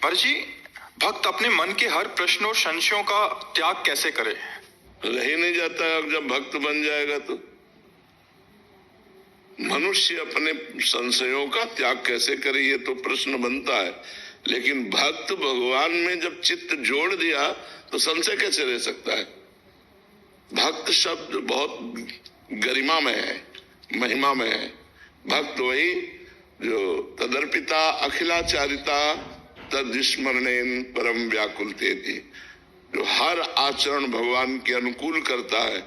पर जी, भक्त अपने मन के हर प्रश्न और संशयों का त्याग कैसे करे? रह ही नहीं जाता है। अब जब भक्त बन जाएगा तो मनुष्य अपने संशयों का त्याग कैसे करे, ये तो प्रश्न बनता है। लेकिन भक्त भगवान में जब चित्त जोड़ दिया तो संशय कैसे रह सकता है? भक्त शब्द बहुत गरिमा में है, महिमा में है। भक्त वही जो तदर्पिता अखिलाचारिता तद्स्मरणेन परम व्याकुलते थी, जो हर आचरण भगवान के अनुकूल करता है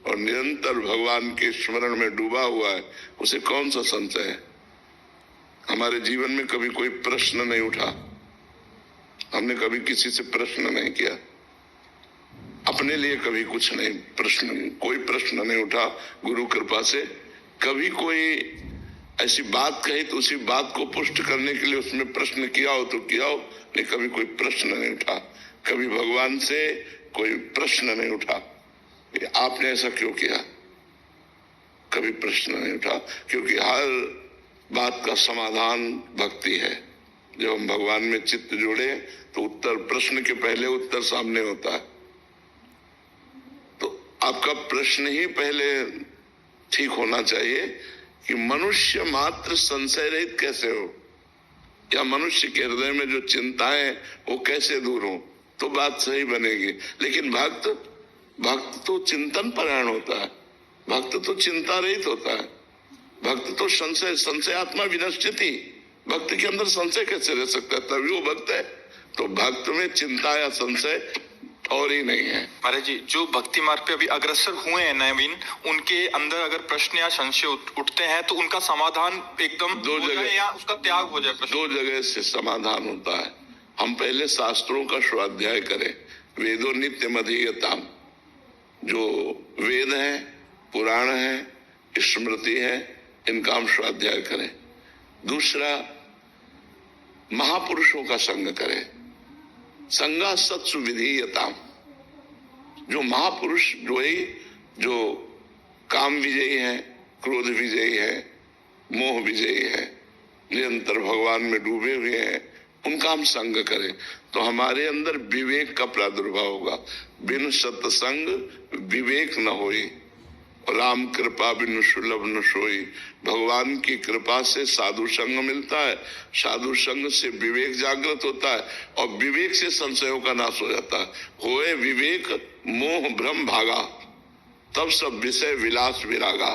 और निरंतर भगवान के स्मरण में डूबा हुआ है, उसे कौन सा संशय है? हमारे जीवन में कभी कोई प्रश्न नहीं उठा, हमने कभी किसी से प्रश्न नहीं किया, अपने लिए कभी कुछ नहीं कोई प्रश्न नहीं उठा। गुरु कृपा से कभी कोई ऐसी बात कही तो उसी बात को पुष्ट करने के लिए उसमें प्रश्न किया हो तो किया हो, लेकिन कभी कोई प्रश्न नहीं उठा। कभी भगवान से कोई प्रश्न नहीं उठा, आपने ऐसा क्यों किया, कभी प्रश्न नहीं उठा। क्योंकि हर बात का समाधान भक्ति है। जब हम भगवान में चित्त जोड़े तो उत्तर, प्रश्न के पहले उत्तर सामने होता है। तो आपका प्रश्न ही पहले ठीक होना चाहिए कि मनुष्य मात्र संशय रहित कैसे हो, या मनुष्य के हृदय में जो चिंताएं वो कैसे दूर हो, तो बात सही बनेगी। लेकिन भक्त तो चिंतन परायण होता है, भक्त तो चिंता रहित होता है, भक्त तो संशयात्मा विनश्चिति, भक्त के अंदर संशय कैसे रह सकता है? तभी वो भक्त है। तो भक्त में चिंता या संशय और ही नहीं है। महाराज जी, जो भक्ति मार्ग पे अभी अग्रसर हुए हैं नवीन, उनके अंदर अगर प्रश्न या संशय उठते हैं तो उनका समाधान एकदम दो जगह, या उसका त्याग हो जाए। दो जगह से समाधान होता है। हम पहले शास्त्रों का स्वाध्याय करें। वेदो नित्यम अधीयताम, जो वेद है, पुराण है, स्मृति है, इनका हम स्वाध्याय करें। दूसरा, महापुरुषों का संग करें। संगा सत्सु विधीयताम, जो महापुरुष जो काम विजयी है, क्रोध विजयी है, मोह विजयी है, निरंतर भगवान में डूबे हुए हैं, उनका हम संग करें तो हमारे अंदर विवेक का प्रादुर्भाव होगा। बिन सत्संग विवेक न होई, राम कृपा बिन सुलभ न सोई। भगवान की कृपा से साधु संग मिलता है, साधु संग से विवेक जागृत होता है और विवेक से संशयों का नाश हो जाता है। होए विवेक मोह भ्रम भागा, तब सब विषय विलास विरागा।